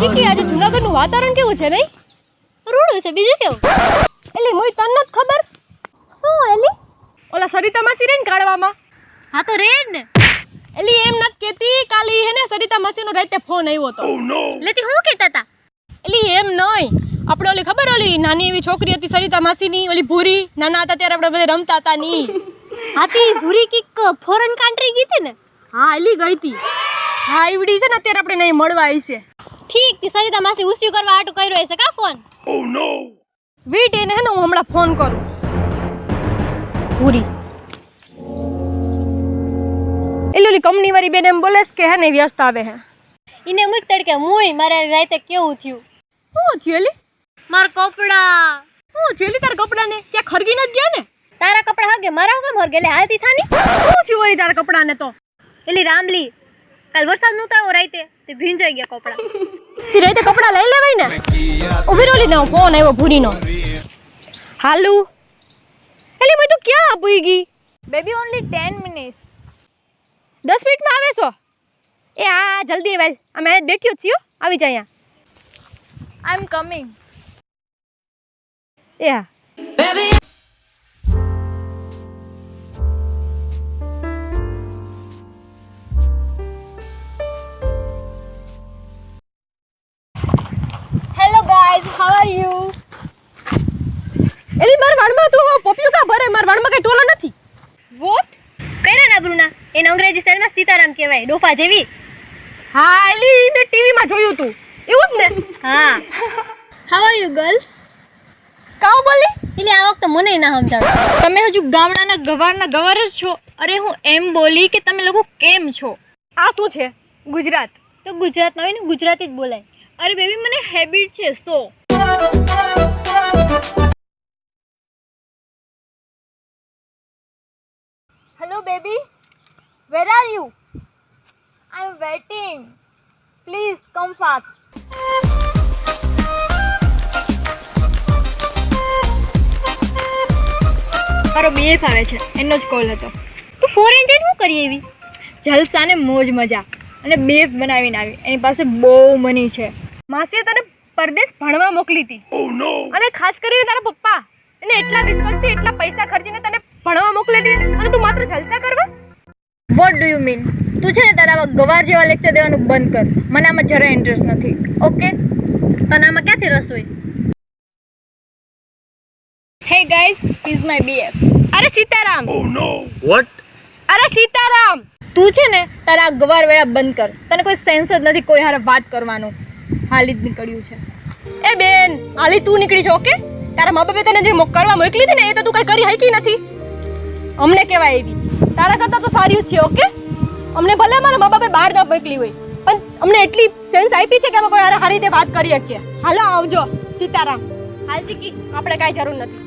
ચીકી આજે જૂનાગઢનું વાતાવરણ કેવું છે નહીં? રૂડું છે બીજું કેવું? એલી મોય તને નથી ખબર? શું એલી? ઓલા સરિતા માસી રેન કાઢવામાં. હા તો રેન ને. એલી એમ નથી કેતી કાલી હે ને સરિતા માસીનો રાતે ફોન આવ્યો તો. લેતી હું કહેતા હતા? એલી એમ નહીં. આપણે ઓલી ખબર ઓલી નાની એવી છોકરી હતી સરિતા માસીની ઓલી ભૂરી નાના હતા ત્યારે આપણે બધા રમતા હતા ની. હાથી ભૂરી કીક ફોરેન કન્ટ્રી ગઈ હતી ને? હા એલી ગઈ હતી. હા ઈવડી છે ને અત્યારે આપણે નહીં મળવા આવી છે. ઠીક તી સરિતા માસી ઉસ્યું કરવા આટું કર્યો હશે કા ફોન? ઓ નો. વેઇટ એને હે ને હું હમણાં ફોન કરું. ભૂરી એલી કંપની વાળી બેન એમ બોલે કે હે ને વ્યસ્ત આવે હે. ઈને મુક તડકે મુય મારે રાતે કેવું થયું? શું થયું એલી? માર કપડા. શું થયું એલી તાર કપડાને? ક્યાં ખરગી નથી ગયા ને? તારા કપડા હગે મારા કેમ હરગે? લે હાલતી થાની. શું થયું એલી તારા કપડાને તો? એલી રામલી કાલ વરસાદ નહોતો આવ્યો રાતે તે ભીંજાઈ ગયા કપડા. તી રાતે કપડા લઈ લેવાય ને. ઉભી રોલી ને ફોન આવ્યો ભૂરીનો. હાલુ એલી મેં તું ક્યાં આપી ગઈ? Baby only 10 minutes. 10 મિનિટમાં આવે છો? એ હા જલ્દી વેલ અમે બેઠ્યો છીએ આવી જા અહીંયા. આઈ એમ કમિંગ. એ હા baby. Hello guys how are you? એલી માર વાળમાં તું પોપિયો કા ભરે? માર વાળમાં કઈ ટોલો નથી. વોટ? કઈના ના બ્રુના એને અંગ્રેજી શબ્દમાં સીતારામ કહેવાય ડોફા જેવી. હા એલી ને ટીવી માં જોયું તું એવું જ ને? હા. How are you girls? કાઉ બોલી? એલી આ વખતે મને ના સમજાવ. તમે હજુ ગામડાના ગવારના ગવાર જ છો. અરે હું એમ બોલી કે તમે લોકો કેમ છો? આ શું છે? ગુજરાત તો ગુજરાત ના હોય ને ગુજરાતી જ બોલાય. અરે બેબી મને હેબિટ છે સો. Hello baby where are you? I am waiting please come fast. મારો બીએફ આવે છે એનો જ કોલ હતો. તું ફોરેન જઈને શું કરી એવી? જલસા ને મોજ મજા અને બીએફ બનાવીને આવી. એની પાસે બહુ મની છે. માસીએ તને પરદેશ ભણવા મોકલી હતી. અને ખાસ કરીને તારા પપ્પા એને એટલા વિશ્વાસથી એટલા પૈસા ખર્ચીને તને ભણવા મોકલી હતી અને તું માત્ર જલસા કરવા? What do you mean? તું છે ને તારા ગવાર જેવા લેક્ચર દેવાનું બંધ કર. મને આમાં જરા ઇન્ટરેસ્ટ નથી. ઓકે તને આમાં ક્યાંથી રસ હોય? Hey guys he is my BF. અરે સીતારામ. ઓ નો. વોટ? અરે સીતારામ તું છે ને તારા ગવાર વેળા બંધ કર. તને કોઈ સેન્સ જ નથી કોઈ હારે વાત કરવાનું. હાલી જ નીકળ્યું છે. એ બેન હાલી તું નીકળી છો ઓકે? તારા મા બાપે તને જે કરવા મોકલી હતી ને એ તો તું કઈ કરી હકી નથી. અમને કહેવાય એવી તારા કરતાં તો સારી જ છે ઓકે? અમને ભલે મારા મા બાપે બહાર ન મોકલી હોય પણ અમને એટલી સેન્સ આપી છે કે અમે કોઈ સારી રીતે વાત કરી શકીએ. હાલો આવજો સીતારામ. હાલ ચીકી આપણે કાંઈ જરૂર નથી.